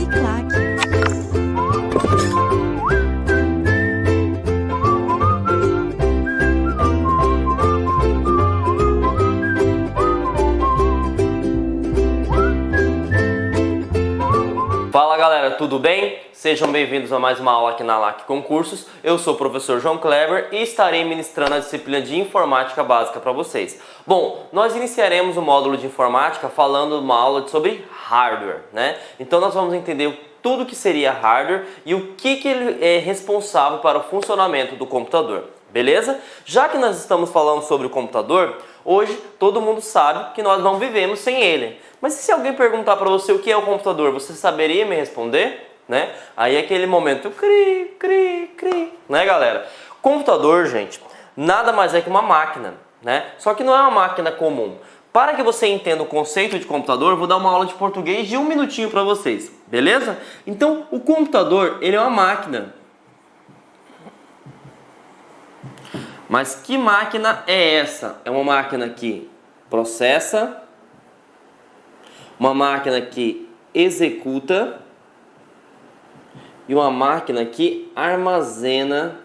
Uniclac. Fala galera, tudo bem? Sejam bem-vindos a mais uma aula aqui na LAC Concursos. Eu sou o professor João Kleber e estarei ministrando a disciplina de Informática Básica para vocês. Bom, nós iniciaremos o módulo de Informática falando uma aula sobre hardware, né? Então nós vamos entender tudo que seria hardware e o que ele é responsável para o funcionamento do computador, beleza? Já que nós estamos falando sobre o computador, hoje todo mundo sabe que nós não vivemos sem ele. Mas se alguém perguntar para você o que é o computador, você saberia me responder? Né? Aí é aquele momento, cri, cri, cri, né galera? Computador, gente, nada mais é que uma máquina, né? Só que não é uma máquina comum. Para que você entenda o conceito de computador, eu vou dar uma aula de português de 1 minutinho para vocês, beleza? Então, o computador, ele é uma máquina. Mas que máquina é essa? É uma máquina que processa, uma máquina que executa e uma máquina que armazena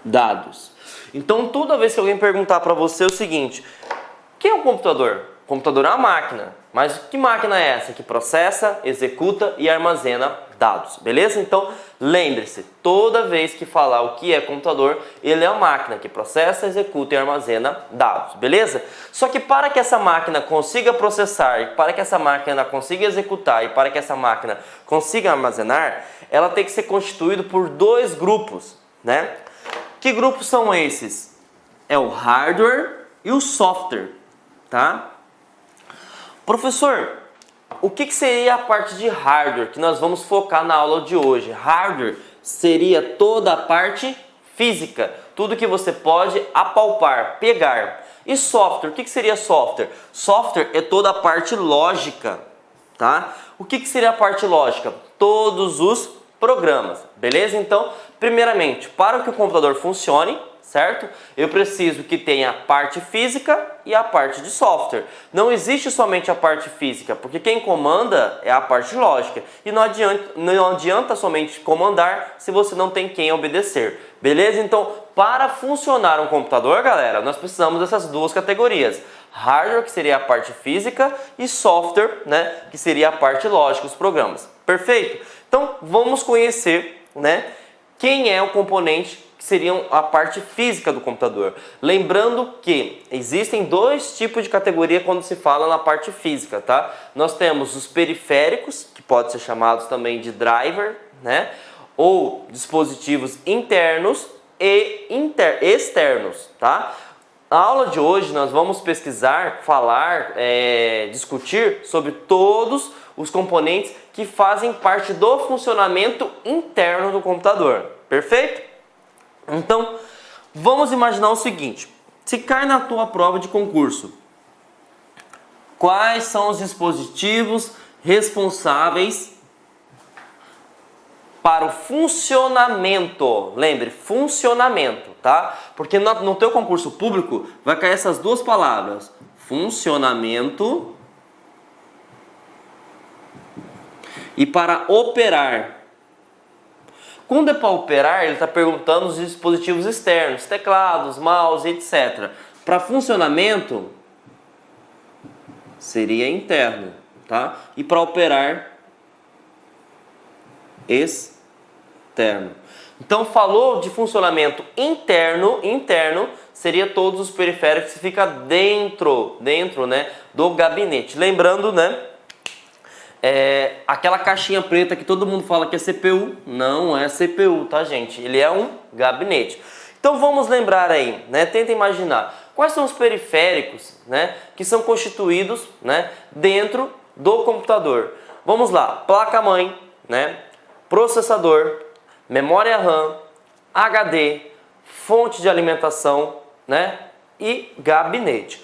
dados. Então, toda vez que alguém perguntar para você o seguinte: o que é um computador? O computador é uma máquina, mas que máquina é essa? Que processa, executa e armazena dados, beleza? Então, lembre-se, toda vez que falar o que é computador, ele é uma máquina que processa, executa e armazena dados, beleza? Só que para que essa máquina consiga processar, e para que essa máquina consiga executar e para que essa máquina consiga armazenar, ela tem que ser constituída por dois grupos, né? Que grupos são esses? É o hardware e o software, tá? Professor, o que seria a parte de hardware que nós vamos focar na aula de hoje? Hardware seria toda a parte física, tudo que você pode apalpar, pegar. E software, o que seria software? Software é toda a parte lógica, tá? O que seria a parte lógica? Todos os programas, beleza? Então, primeiramente, para que o computador funcione, certo? Eu preciso que tenha a parte física e a parte de software. Não existe somente a parte física, porque quem comanda é a parte lógica. E não adianta somente comandar se você não tem quem obedecer. Beleza? Então, para funcionar um computador, galera, nós precisamos dessas duas categorias. Hardware, que seria a parte física, e software, né, que seria a parte lógica, os programas. Perfeito? Então, vamos conhecer, né, quem é o componente que seriam a parte física do computador. Lembrando que existem dois tipos de categoria quando se fala na parte física, tá? Nós temos os periféricos, que podem ser chamados também de driver, né? Ou dispositivos internos e externos, tá? Na aula de hoje nós vamos pesquisar, falar, discutir sobre todos os componentes que fazem parte do funcionamento interno do computador. Perfeito? Então, vamos imaginar o seguinte: se cai na tua prova de concurso, quais são os dispositivos responsáveis para o funcionamento? Lembre, funcionamento, tá? Porque no teu concurso público vai cair essas duas palavras: funcionamento e para operar. Quando é para operar, ele está perguntando os dispositivos externos, teclados, mouse, etc. Para funcionamento, seria interno, tá? E para operar, externo. Então, falou de funcionamento interno seria todos os periféricos que ficam dentro, né, do gabinete. Lembrando, né, aquela caixinha preta que todo mundo fala que é CPU, não é CPU, tá, gente? Ele é um gabinete. Então vamos lembrar aí, né? Tenta imaginar quais são os periféricos, né, que são constituídos, né, dentro do computador. Vamos lá: placa-mãe, né, processador, memória RAM, HD, fonte de alimentação, né, e gabinete.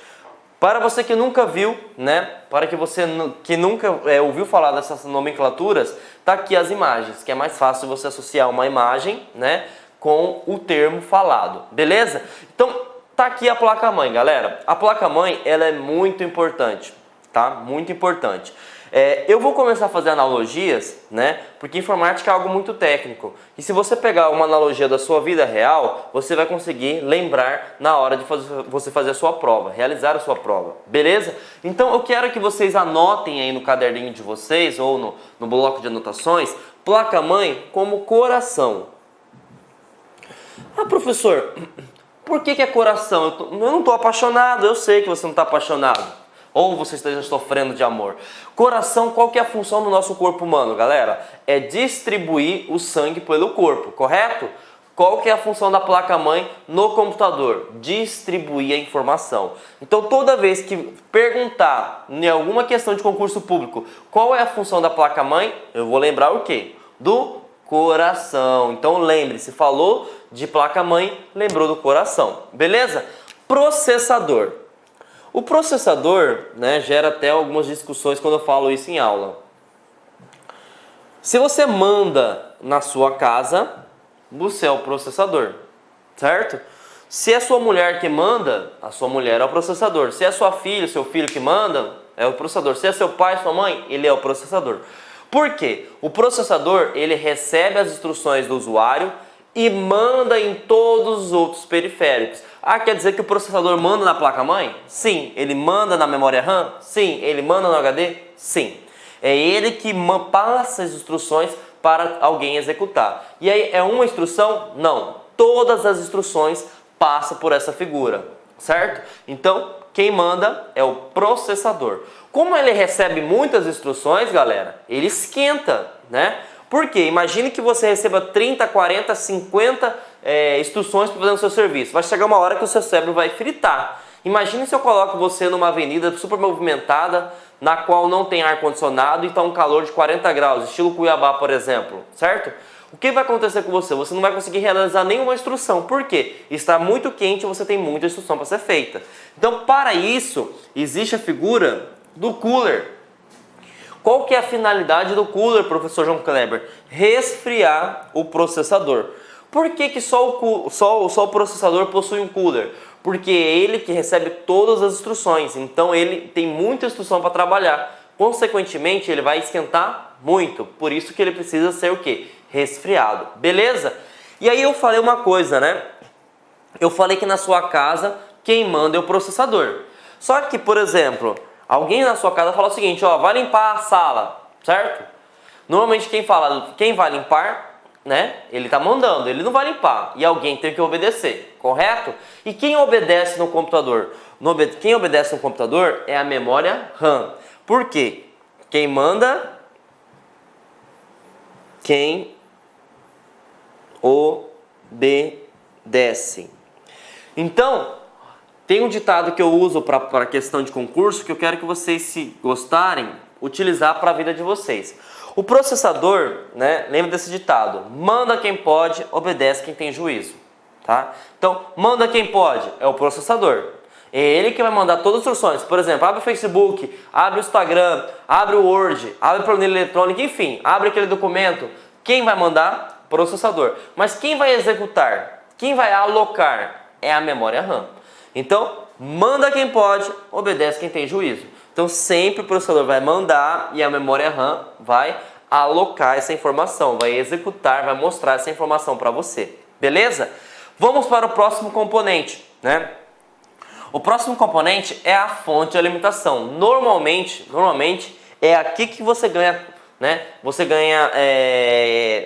Para você que nunca viu, né, para que você que nunca ouviu falar dessas nomenclaturas, tá aqui as imagens, que é mais fácil você associar uma imagem, né, com o termo falado, beleza? Então, tá aqui a placa-mãe, galera. A placa-mãe, ela é muito importante, tá? Muito importante. Eu vou começar a fazer analogias, né? Porque informática é algo muito técnico. E se você pegar uma analogia da sua vida real, você vai conseguir lembrar na hora de você fazer a sua prova, realizar a sua prova. Beleza? Então eu quero que vocês anotem aí no caderninho de vocês ou no bloco de anotações, placa-mãe como coração. Ah, professor, por que é coração? Eu não estou apaixonado, eu sei que você não está apaixonado. Ou você esteja sofrendo de amor. Coração, qual que é a função do nosso corpo humano, galera? É distribuir o sangue pelo corpo, correto? Qual que é a função da placa-mãe no computador? Distribuir a informação. Então, toda vez que perguntar em alguma questão de concurso público qual é a função da placa-mãe, eu vou lembrar o quê? Do coração. Então, lembre-se, falou de placa-mãe, lembrou do coração. Beleza? Processador. O processador, né, gera até algumas discussões quando eu falo isso em aula. Se você manda na sua casa, você é o processador, certo? Se é sua mulher que manda, a sua mulher é o processador. Se é sua filha, seu filho que manda, é o processador. Se é seu pai, sua mãe, ele é o processador. Por quê? O processador, ele recebe as instruções do usuário e manda em todos os outros periféricos. Ah, quer dizer que o processador manda na placa-mãe? Sim. Ele manda na memória RAM? Sim. Ele manda no HD? Sim. É ele que passa as instruções para alguém executar. E aí, é uma instrução? Não. Todas as instruções passam por essa figura, certo? Então, quem manda é o processador. Como ele recebe muitas instruções, galera, ele esquenta, né? Por quê? Imagine que você receba 30, 40, 50 instruções para fazer o seu serviço. Vai chegar uma hora que o seu cérebro vai fritar. Imagine se eu coloco você numa avenida super movimentada, na qual não tem ar-condicionado e está um calor de 40 graus, estilo Cuiabá, por exemplo, certo? O que vai acontecer com você? Você não vai conseguir realizar nenhuma instrução. Por quê? Está muito quente e você tem muita instrução para ser feita. Então, para isso, existe a figura do cooler. Qual que é a finalidade do cooler, professor João Kleber? Resfriar o processador. Por que só o processador possui um cooler? Porque é ele que recebe todas as instruções, então ele tem muita instrução para trabalhar. Consequentemente, ele vai esquentar muito, por isso que ele precisa ser o quê? Resfriado, beleza? E aí eu falei uma coisa, né? Eu falei que na sua casa, quem manda é o processador. Só que, por exemplo, alguém na sua casa fala o seguinte, ó, vai limpar a sala, certo? Normalmente quem vai limpar, né? Ele está mandando, ele não vai limpar e alguém tem que obedecer, correto? E quem obedece no computador? Quem obedece no computador é a memória RAM. Por quê? Quem manda, quem obedece. Então, tem um ditado que eu uso para questão de concurso que eu quero que vocês, se gostarem, utilizar para a vida de vocês. O processador, né, lembra desse ditado, manda quem pode, obedece quem tem juízo, tá? Então, manda quem pode, é o processador. É ele que vai mandar todas as instruções. Por exemplo, abre o Facebook, abre o Instagram, abre o Word, abre a planilha eletrônica, enfim, abre aquele documento. Quem vai mandar? Processador. Mas quem vai executar? Quem vai alocar? É a memória RAM. Então, manda quem pode, obedece quem tem juízo. Então, sempre o processador vai mandar e a memória RAM vai alocar essa informação, vai executar, vai mostrar essa informação para você. Beleza? Vamos para o próximo componente, né? O próximo componente é a fonte de alimentação. Normalmente é aqui que você ganha, né? Você ganha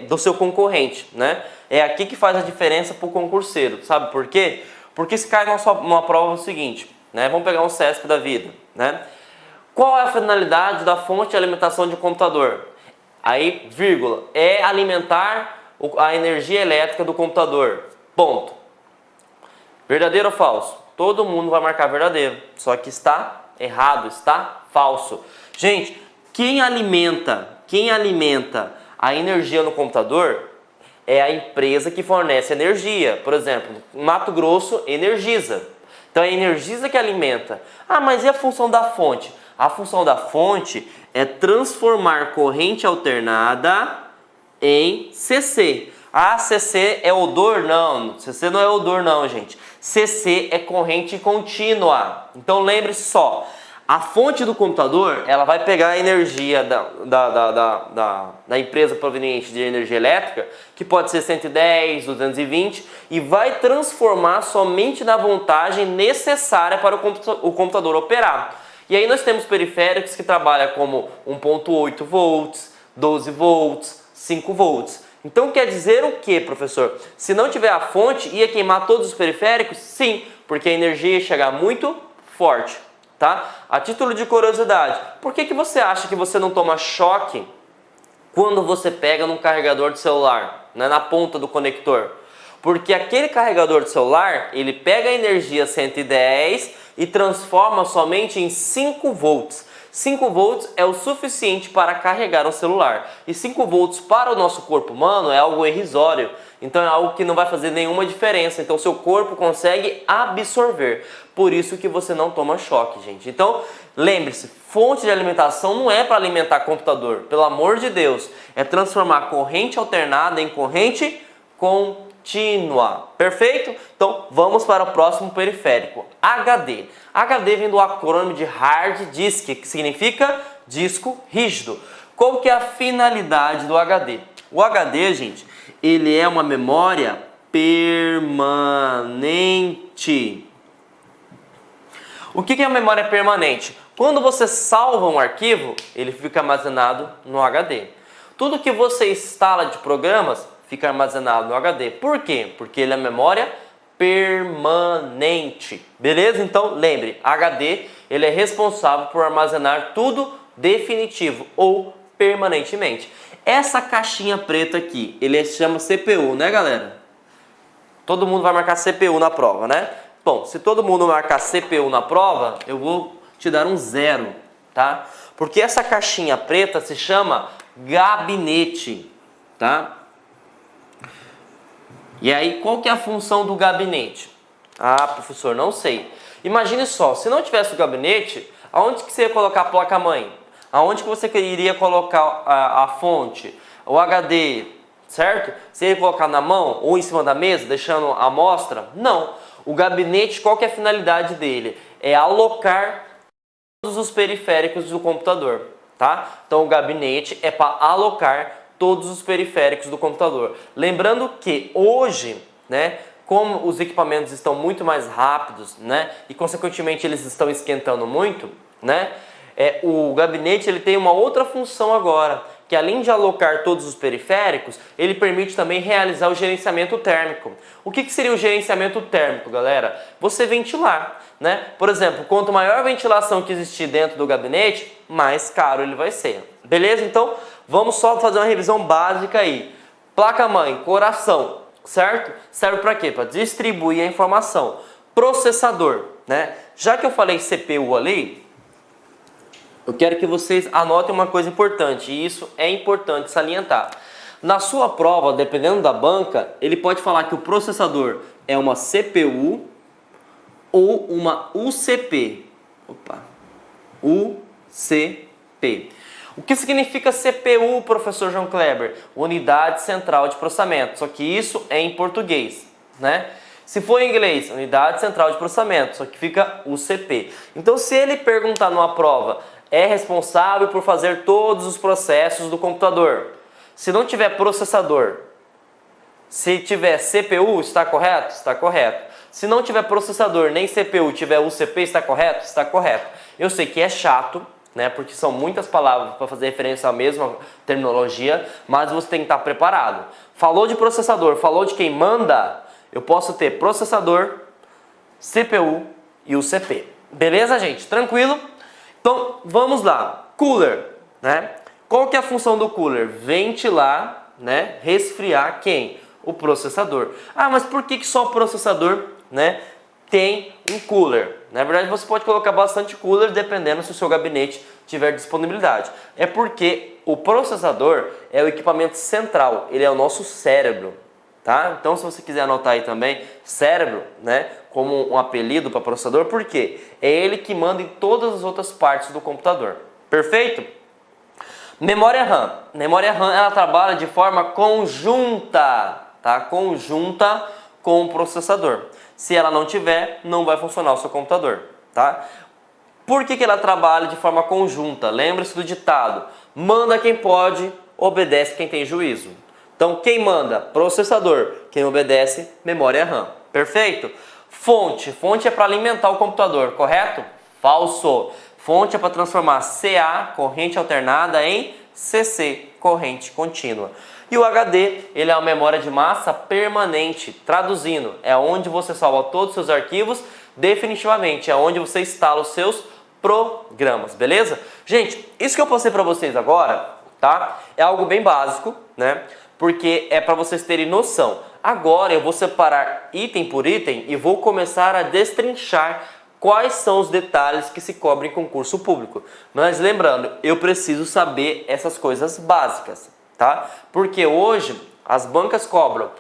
do seu concorrente, né? É aqui que faz a diferença para o concurseiro. Sabe por quê? Porque se cai numa prova o seguinte, né? Vamos pegar um CESP da vida, né? Qual é a finalidade da fonte de alimentação de um computador? Aí, vírgula, é alimentar a energia elétrica do computador. Ponto. Verdadeiro ou falso? Todo mundo vai marcar verdadeiro, só que está errado, está falso. Gente, quem alimenta a energia no computador é a empresa que fornece energia. Por exemplo, Mato Grosso, Energisa. Então é a Energisa que alimenta. Ah, mas e a função da fonte? A função da fonte é transformar corrente alternada em CC. Ah, CC é odor? Não, CC não é odor não, gente. CC é corrente contínua. Então lembre-se só, A fonte do computador, ela vai pegar a energia da empresa proveniente de energia elétrica, que pode ser 110, 220, e vai transformar somente na voltagem necessária para o computador operar. E aí nós temos periféricos que trabalham como 1.8 volts, 12 volts, 5 volts. Então quer dizer o que, professor? Se não tiver a fonte, ia queimar todos os periféricos? Sim, porque a energia ia chegar muito forte. Tá? A título de curiosidade, por que você acha que você não toma choque quando você pega num carregador de celular, né, na ponta do conector? Porque aquele carregador de celular, ele pega a energia 110 e transforma somente em 5 volts. 5 volts é o suficiente para carregar um celular. E 5 volts para o nosso corpo humano é algo irrisório. Então é algo que não vai fazer nenhuma diferença. Então seu corpo consegue absorver. Por isso que você não toma choque, gente. Então lembre-se, fonte de alimentação não é para alimentar computador. Pelo amor de Deus. É transformar corrente alternada em corrente contínua. Perfeito? Então vamos para o próximo periférico. HD. HD vem do acrônimo de Hard Disk, que significa disco rígido. Qual que é a finalidade do HD? O HD, gente, ele é uma memória permanente. O que é a memória permanente? Quando você salva um arquivo, ele fica armazenado no HD. Tudo que você instala de programas fica armazenado no HD. Por quê? Porque ele é memória permanente. Beleza? Então, lembre, HD ele é responsável por armazenar tudo definitivo ou permanentemente. Essa caixinha preta aqui, ele se chama CPU, né, galera? Todo mundo vai marcar CPU na prova, né? Bom, se todo mundo marcar CPU na prova, eu vou te dar um 0, tá? Porque essa caixinha preta se chama gabinete, tá? E aí, qual que é a função do gabinete? Ah, professor, não sei. Imagine só, se não tivesse o gabinete, aonde que você ia colocar a placa-mãe? Aonde que você iria colocar a fonte? O HD, certo? Você ia colocar na mão ou em cima da mesa, deixando a amostra? Não. O gabinete, qual que é a finalidade dele? É alocar todos os periféricos do computador, tá? Então o gabinete é para alocar todos os periféricos do computador. Lembrando que hoje, né, como os equipamentos estão muito mais rápidos, né, e consequentemente eles estão esquentando muito, né, o gabinete ele tem uma outra função agora, que além de alocar todos os periféricos, ele permite também realizar o gerenciamento térmico. O que seria o gerenciamento térmico, galera? Você ventilar, né? Por exemplo, quanto maior a ventilação que existir dentro do gabinete, mais caro ele vai ser. Beleza? Então, vamos só fazer uma revisão básica aí. Placa-mãe, coração, certo? Serve para quê? Para distribuir a informação. Processador, né? Já que eu falei CPU ali, eu quero que vocês anotem uma coisa importante, e isso é importante salientar. Na sua prova, dependendo da banca, ele pode falar que o processador é uma CPU ou uma UCP. UCP. O que significa CPU, professor João Kleber? Unidade Central de Processamento. Só que isso é em português, né? Se for em inglês, Unidade Central de Processamento, só que fica UCP. Então, se ele perguntar numa prova, é responsável por fazer todos os processos do computador. Se não tiver processador, se tiver CPU, está correto? Está correto. Se não tiver processador nem CPU, tiver UCP, está correto? Está correto. Eu sei que é chato, né? Porque são muitas palavras para fazer referência à mesma terminologia, mas você tem que estar preparado. Falou de processador, falou de quem manda, eu posso ter processador, CPU e UCP. Beleza, gente? Tranquilo? Então, vamos lá. Cooler, né? Qual que é a função do cooler? Ventilar, né? Resfriar quem? O processador. Ah, mas por que só o processador, né, tem um cooler? Na verdade, você pode colocar bastante cooler dependendo se o seu gabinete tiver disponibilidade. É porque o processador é o equipamento central, ele é o nosso cérebro, tá? Então, se você quiser anotar aí também, cérebro, né, como um apelido para processador, por quê? É ele que manda em todas as outras partes do computador. Perfeito? Memória RAM. Memória RAM, ela trabalha de forma conjunta, tá? Conjunta com o processador. Se ela não tiver, não vai funcionar o seu computador, tá? Por que ela trabalha de forma conjunta? Lembre-se do ditado: manda quem pode, obedece quem tem juízo. Então, quem manda? Processador. Quem obedece? Memória RAM. Perfeito? Fonte. Fonte é para alimentar o computador, correto? Falso. Fonte é para transformar CA, corrente alternada, em CC, corrente contínua. E o HD, ele é uma memória de massa permanente. Traduzindo, é onde você salva todos os seus arquivos definitivamente. É onde você instala os seus programas, beleza? Gente, isso que eu passei para vocês agora, tá? É algo bem básico, né? Porque é para vocês terem noção. Agora eu vou separar item por item e vou começar a destrinchar quais são os detalhes que se cobrem em concurso público. Mas lembrando, eu preciso saber essas coisas básicas, tá? Porque hoje as bancas cobram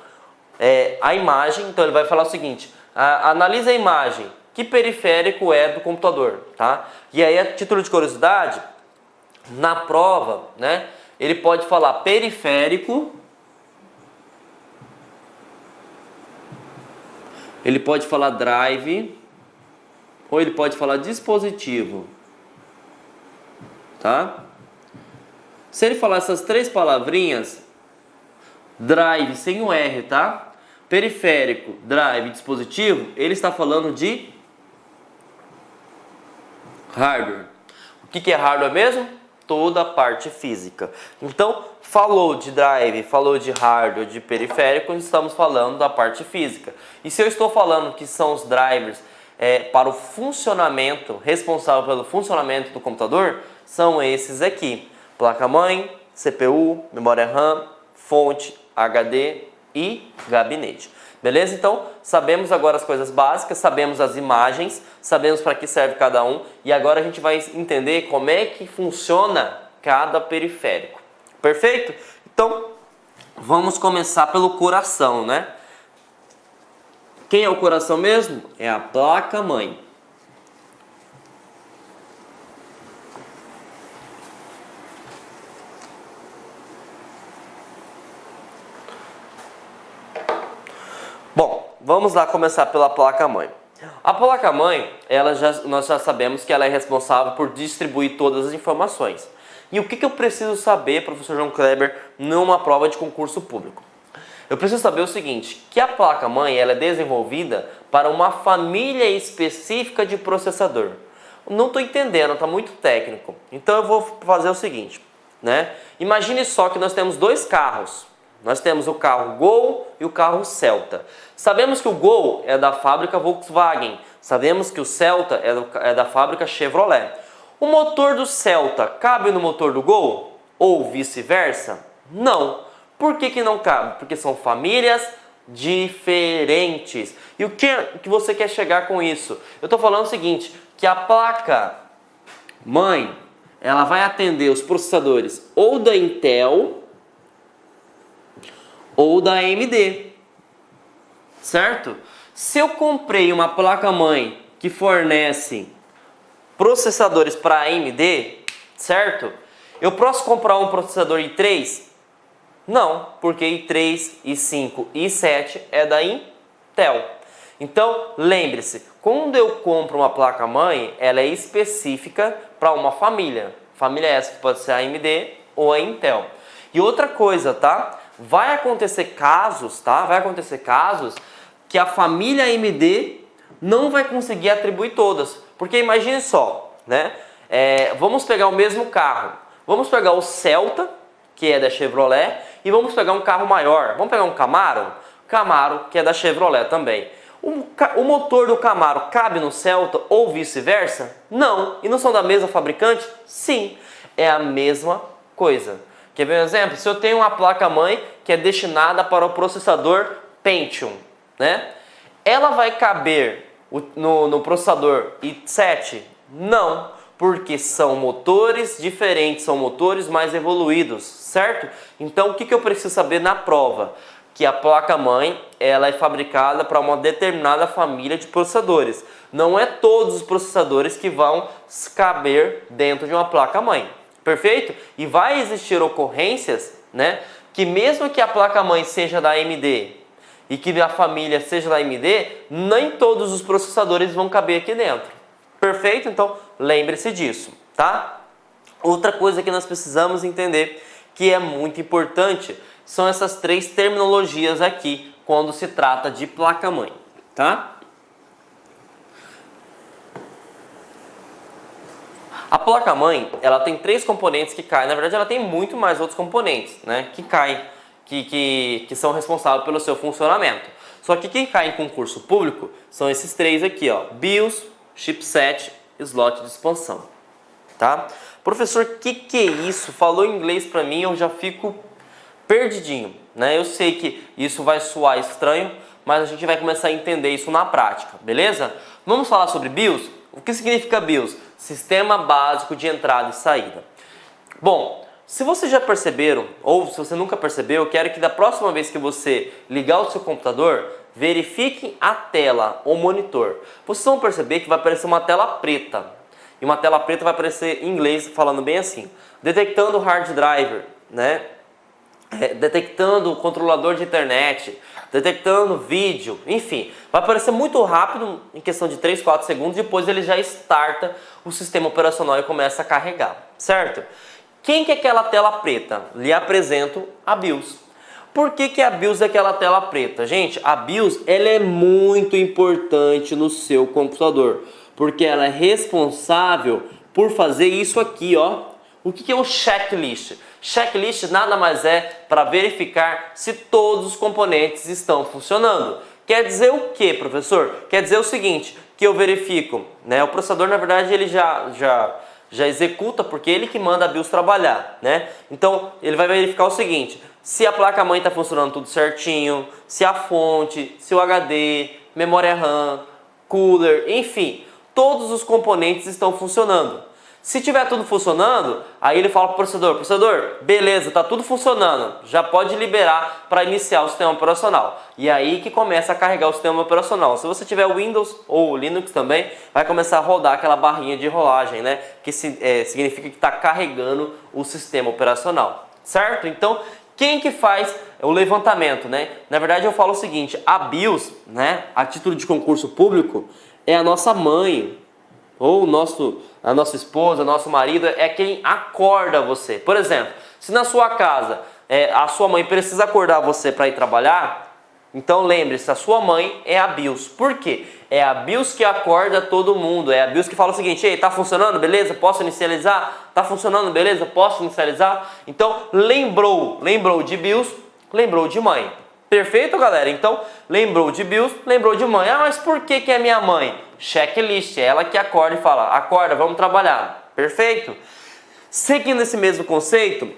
a imagem, então ele vai falar o seguinte: analisa a imagem, que periférico é do computador, tá? E aí, a título de curiosidade, na prova, né, ele pode falar periférico, ele pode falar drive, ou ele pode falar dispositivo, tá? Se ele falar essas três palavrinhas, drive sem o R, tá? Periférico, drive, dispositivo, ele está falando de hardware. O que é hardware mesmo? Toda a parte física. Então, falou de drive, falou de hardware, de periférico, estamos falando da parte física. E se eu estou falando que são os drivers para o funcionamento, responsável pelo funcionamento do computador, são esses aqui: placa-mãe, CPU, memória RAM, fonte, HD e gabinete. Beleza? Então, sabemos agora as coisas básicas, sabemos as imagens, sabemos para que serve cada um, e agora a gente vai entender como é que funciona cada periférico. Perfeito? Então, vamos começar pelo coração, né? Quem é o coração mesmo? É a placa-mãe. Bom, vamos lá começar pela placa-mãe. A placa-mãe, nós já sabemos que ela é responsável por distribuir todas as informações. E o que eu preciso saber, professor João Kleber, numa prova de concurso público? Eu preciso saber o seguinte, que a placa-mãe ela é desenvolvida para uma família específica de processador. Não estou entendendo, está muito técnico. Então eu vou fazer o seguinte, né? Imagine só que nós temos dois carros. Nós temos o carro Gol e o carro Celta. Sabemos que o Gol é da fábrica Volkswagen. Sabemos que o Celta é da fábrica Chevrolet. O motor do Celta cabe no motor do Gol? Ou vice-versa? Não. Por que não cabe? Porque são famílias diferentes. E o que você quer chegar com isso? Eu estou falando o seguinte, que a placa-mãe, ela vai atender os processadores ou da Intel ou da AMD, certo? Se eu comprei uma placa-mãe que fornece processadores para AMD, certo? Eu posso comprar um processador i3? Não, porque i3, i5 e i7 é da Intel. Então, lembre-se, quando eu compro uma placa-mãe, ela é específica para uma família. Família essa que pode ser a AMD ou a Intel. E outra coisa, tá? Vai acontecer casos, tá? Vai acontecer casos que a família AMD não vai conseguir atribuir todas. Porque imagine só, né? Vamos pegar o mesmo carro. Vamos pegar o Celta, que é da Chevrolet, e vamos pegar um carro maior. Vamos pegar um Camaro? Camaro, que é da Chevrolet também. O motor do Camaro cabe no Celta ou vice-versa? Não. E não são da mesma fabricante? Sim. É a mesma coisa. Quer ver um exemplo? Se eu tenho uma placa-mãe que é destinada para o processador Pentium, né? Ela vai caber no processador i7? Não, porque são motores diferentes, são motores mais evoluídos, certo? Então o que eu preciso saber na prova? Que a placa-mãe ela é fabricada para uma determinada família de processadores. Não é todos os processadores que vão caber dentro de uma placa-mãe. Perfeito? E vai existir ocorrências, né, que mesmo que a placa-mãe seja da AMD e que a família seja da AMD, nem todos os processadores vão caber aqui dentro. Perfeito? Então, lembre-se disso, tá? Outra coisa que nós precisamos entender, que é muito importante, são essas três terminologias aqui, quando se trata de placa-mãe, tá? A placa-mãe, ela tem três componentes que caem. Na verdade, ela tem muito mais outros componentes, né, que caem, que são responsáveis pelo seu funcionamento. Só que quem cai em concurso público são esses três aqui, ó: BIOS, chipset, slot de expansão, tá? Professor, que é isso? Falou em inglês para mim, eu já fico perdidinho, né? Eu sei que isso vai soar estranho, mas a gente vai começar a entender isso na prática, beleza? Vamos falar sobre BIOS? O que significa BIOS? Sistema Básico de Entrada e Saída. Bom, se vocês já perceberam, ou se você nunca percebeu, eu quero que da próxima vez que você ligar o seu computador, verifiquem a tela, o monitor. Vocês vão perceber que vai aparecer uma tela preta. E uma tela preta vai aparecer em inglês falando bem assim: detectando hard driver, né? Detectando o controlador de internet, detectando vídeo, enfim, vai aparecer muito rápido, em questão de 3, 4 segundos, depois ele já starta o sistema operacional e começa a carregar, certo? Quem que é aquela tela preta? Lhe apresento a BIOS. Por que a BIOS é aquela tela preta? Gente, a BIOS ela é muito importante no seu computador, porque ela é responsável por fazer isso aqui, ó. O que é um checklist? Checklist nada mais é para verificar se todos os componentes estão funcionando. Quer dizer o que, professor? Quer dizer o seguinte, que eu verifico, né? O processador, na verdade, ele já executa, porque ele que manda a BIOS trabalhar, né? Então, ele vai verificar o seguinte: se a placa-mãe está funcionando tudo certinho, se a fonte, se o HD, memória RAM, cooler, enfim, todos os componentes estão funcionando. Se tiver tudo funcionando, aí ele fala para o processador, beleza, está tudo funcionando, já pode liberar para iniciar o sistema operacional. E aí que começa a carregar o sistema operacional. Se você tiver Windows ou Linux também, vai começar a rodar aquela barrinha de rolagem, né? Que significa que está carregando o sistema operacional, certo? Então, quem que faz o levantamento, né? Na verdade, eu falo o seguinte: a BIOS, né, a título de concurso público, é a nossa mãe, ou a nossa esposa, nosso marido, é quem acorda você. Por exemplo, se na sua casa a sua mãe precisa acordar você para ir trabalhar, então lembre-se, a sua mãe é a BIOS. Por quê? É a BIOS que acorda todo mundo, é a BIOS que fala o seguinte: ei, tá funcionando? Beleza? Posso inicializar? Tá funcionando? Beleza? Posso inicializar? Então, lembrou de BIOS, lembrou de mãe. Perfeito, galera? Então, lembrou de BIOS, lembrou de mãe. Ah, mas por que é minha mãe? Checklist, é ela que acorda e fala: acorda, vamos trabalhar. Perfeito? Seguindo esse mesmo conceito,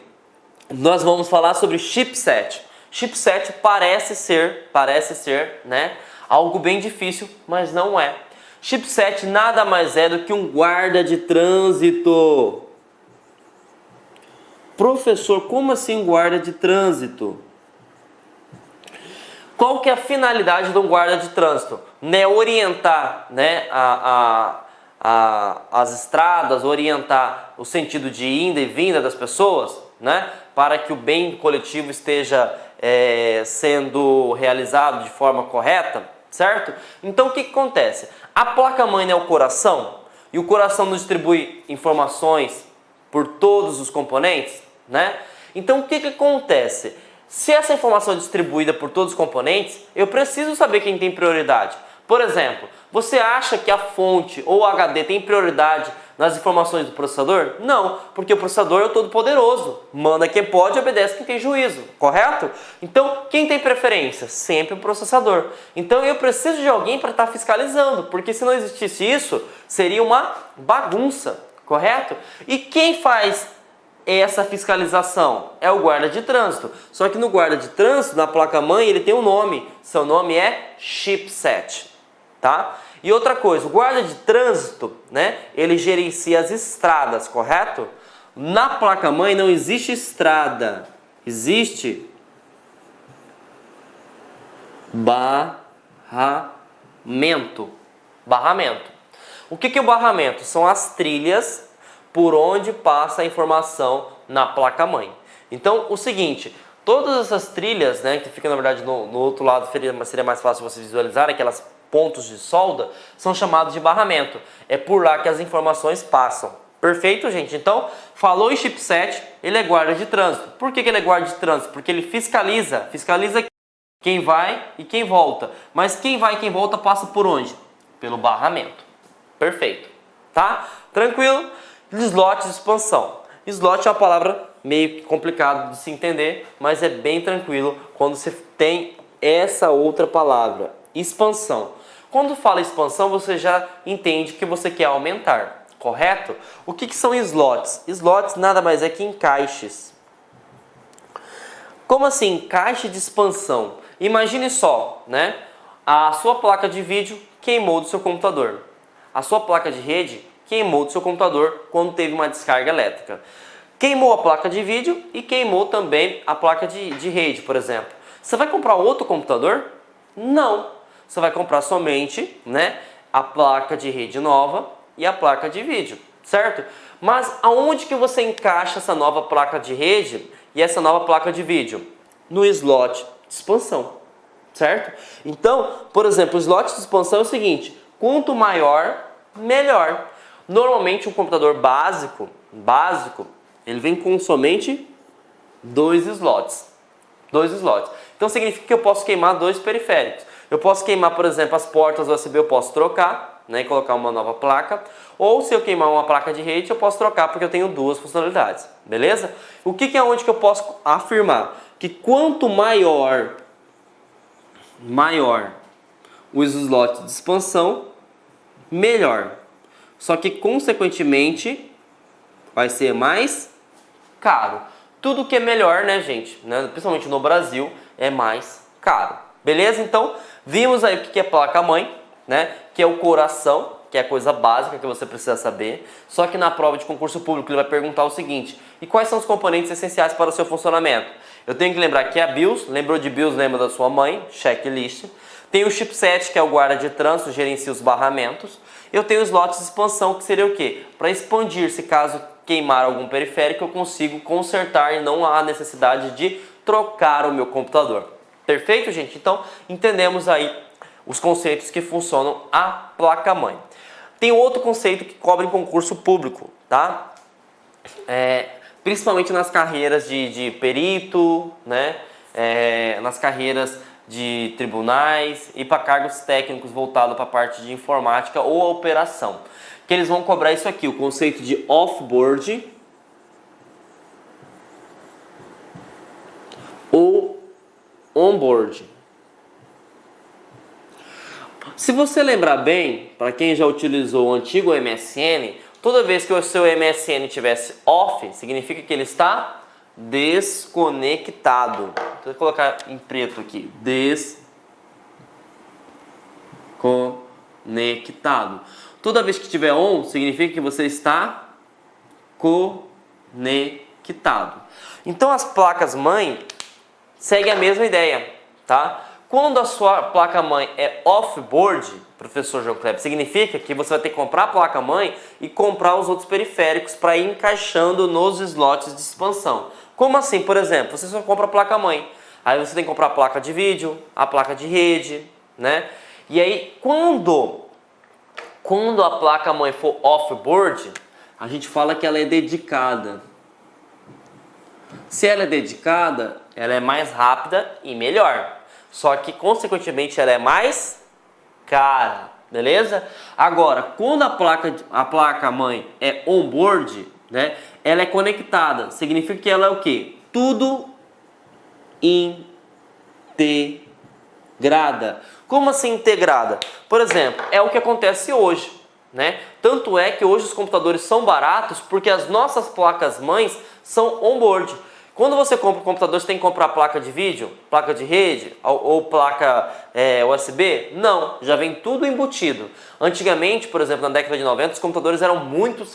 nós vamos falar sobre chipset. Chipset parece ser, né, algo bem difícil, mas não é. Chipset nada mais é do que um guarda de trânsito. Professor, como assim guarda de trânsito? Qual que é a finalidade de um guarda de trânsito? Né, orientar, né, as estradas, orientar o sentido de ida e vinda das pessoas, né, para que o bem coletivo esteja sendo realizado de forma correta, certo? Então o que acontece? A placa-mãe é o coração, e o coração nos distribui informações por todos os componentes, né? Então o que acontece? Se essa informação é distribuída por todos os componentes, eu preciso saber quem tem prioridade. Por exemplo, você acha que a fonte ou o HD tem prioridade nas informações do processador? Não, porque o processador é o todo poderoso. Manda quem pode e obedece quem tem juízo, correto? Então, quem tem preferência? Sempre o processador. Então, eu preciso de alguém para estar fiscalizando, porque se não existisse isso, seria uma bagunça, correto? E quem faz essa fiscalização? É o guarda de trânsito. Só que no guarda de trânsito, na placa-mãe, ele tem um nome. Seu nome é chipset, tá? E outra coisa, o guarda de trânsito, né, ele gerencia as estradas, correto? Na placa-mãe não existe estrada, existe barramento. O que é o barramento? São as trilhas por onde passa a informação na placa-mãe. Então, o seguinte, todas essas trilhas, né, que ficam na verdade no outro lado, seria mais fácil você visualizar, aquelas pontos de solda são chamados de barramento. É por lá que as informações passam. Perfeito, gente? Então, falou em chipset, ele é guarda de trânsito. Por que ele é guarda de trânsito? Porque ele fiscaliza quem vai e quem volta. Mas quem vai e quem volta passa por onde? Pelo barramento. Perfeito. Tá? Tranquilo? Slot de expansão. Slot é uma palavra meio complicada de se entender, mas é bem tranquilo quando você tem essa outra palavra, expansão. Quando fala expansão, você já entende que você quer aumentar, correto? O que são slots? Slots nada mais é que encaixes. Como assim, encaixe de expansão? Imagine só, né? A sua placa de vídeo queimou do seu computador. A sua placa de rede queimou do seu computador quando teve uma descarga elétrica. Queimou a placa de vídeo e queimou também a placa de rede, por exemplo. Você vai comprar outro computador? Não. Você vai comprar somente, né, a placa de rede nova e a placa de vídeo, certo? Mas aonde que você encaixa essa nova placa de rede e essa nova placa de vídeo? No slot de expansão, certo? Então, por exemplo, o slot de expansão é o seguinte: quanto maior, melhor. Normalmente um computador básico, ele vem com somente dois slots. Então significa que eu posso queimar dois periféricos. Eu posso queimar, por exemplo, as portas USB, eu posso trocar, né, e colocar uma nova placa. Ou se eu queimar uma placa de rede, eu posso trocar porque eu tenho duas funcionalidades. Beleza? O que é onde que eu posso afirmar? Que quanto maior o slot de expansão, melhor. Só que, consequentemente, vai ser mais caro. Tudo que é melhor, né, gente? Né? Principalmente no Brasil, é mais caro. Beleza? Então, vimos aí o que é placa-mãe, né? Que é o coração, que é a coisa básica que você precisa saber. Só que na prova de concurso público ele vai perguntar o seguinte: e quais são os componentes essenciais para o seu funcionamento? Eu tenho que lembrar que é a BIOS, lembrou de BIOS, lembra da sua mãe, checklist. Tem o chipset, que é o guarda de trânsito, gerencia os barramentos. Eu tenho slots de expansão, que seria o quê? Para expandir, se caso queimar algum periférico, eu consigo consertar e não há necessidade de trocar o meu computador. Perfeito, gente? Então, entendemos aí os conceitos que funcionam a placa-mãe. Tem outro conceito que cobra em concurso público, tá? Principalmente nas carreiras de perito, né? Nas carreiras de tribunais e para cargos técnicos voltados para a parte de informática ou operação. Que eles vão cobrar isso aqui, o conceito de off-board ou on-board. Se você lembrar bem, para quem já utilizou o antigo MSN, toda vez que o seu MSN tivesse off, significa que ele está desconectado. Vou colocar em preto aqui, desconectado. Toda vez que tiver on, significa que você está conectado. Então as placas-mãe seguem a mesma ideia, tá? Quando a sua placa-mãe é off-board, professor João Kleber, significa que você vai ter que comprar a placa-mãe e comprar os outros periféricos para ir encaixando nos slots de expansão. Como assim? Por exemplo, você só compra a placa-mãe, aí você tem que comprar a placa de vídeo, a placa de rede, né? E aí, quando a placa-mãe for off-board, a gente fala que ela é dedicada. Se ela é dedicada, ela é mais rápida e melhor. Só que, consequentemente, ela é mais cara, beleza? Agora, quando a placa-mãe é on-board, né, ela é conectada. Significa que ela é o quê? Tudo integrada. Como assim integrada? Por exemplo, é o que acontece hoje, né? Tanto é que hoje os computadores são baratos porque as nossas placas-mães são on-board. Quando você compra um computador, você tem que comprar placa de vídeo, placa de rede ou placa USB? Não, já vem tudo embutido. Antigamente, por exemplo, na década de 90, os computadores eram muito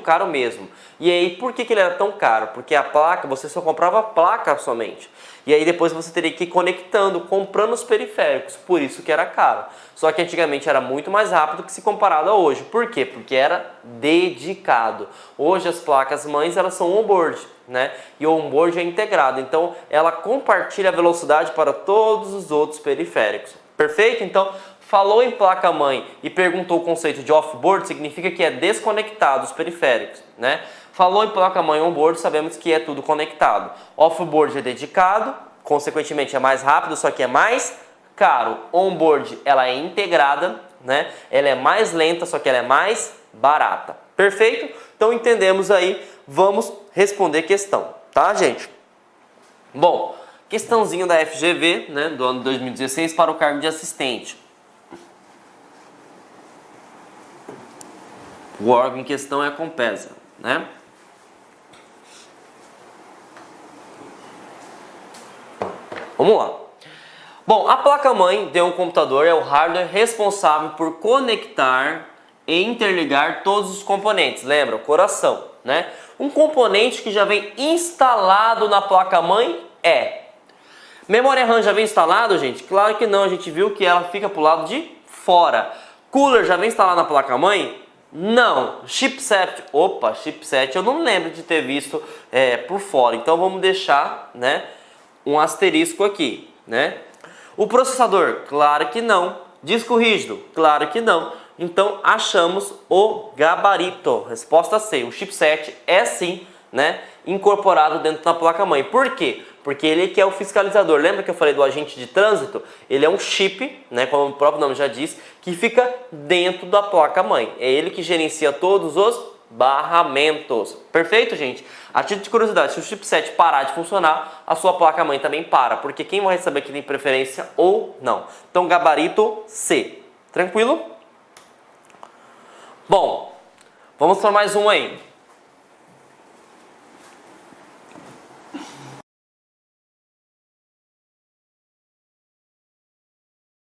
caro mesmo. E aí, por que ele era tão caro? Porque a placa, você só comprava a placa somente. E aí depois você teria que ir conectando, comprando os periféricos, por isso que era caro. Só que antigamente era muito mais rápido que se comparado a hoje. Por quê? Porque era dedicado. Hoje as placas-mães, elas são on-board, né? E o on-board é integrado, então ela compartilha a velocidade para todos os outros periféricos. Perfeito? Então, falou em placa-mãe e perguntou o conceito de off-board, significa que é desconectado os periféricos, né? Falou em placa-mãe on-board, sabemos que é tudo conectado. Off-board é dedicado, consequentemente é mais rápido, só que é mais caro. On-board, ela é integrada, né? Ela é mais lenta, só que ela é mais barata. Perfeito? Então entendemos aí, vamos responder questão, tá, gente? Bom, questãozinho da FGV, né, do ano 2016 para o cargo de assistente. O órgão em questão é a Compesa, né? Vamos lá. Bom, a placa-mãe de um computador é o hardware responsável por conectar e interligar todos os componentes. Lembra? O coração, né? Um componente que já vem instalado na placa-mãe é... Memória RAM já vem instalado, gente? Claro que não, a gente viu que ela fica pro lado de fora. Cooler já vem instalado na placa-mãe? Não. Chipset, opa, chipset eu não lembro de ter visto por fora. Então vamos deixar, né, um asterisco aqui, né? O processador? Claro que não. Disco rígido? Claro que não. Então achamos o gabarito. Resposta C. O chipset é sim, né, incorporado dentro da placa-mãe. Por quê? Porque ele que é o fiscalizador. Lembra que eu falei do agente de trânsito? Ele é um chip, né, como o próprio nome já diz, que fica dentro da placa-mãe. É ele que gerencia todos os barramentos. Perfeito, gente? A título de curiosidade, se o chipset parar de funcionar, a sua placa-mãe também para, porque quem vai saber que tem preferência ou não. Então, gabarito C. Tranquilo? Bom, vamos para mais um aí.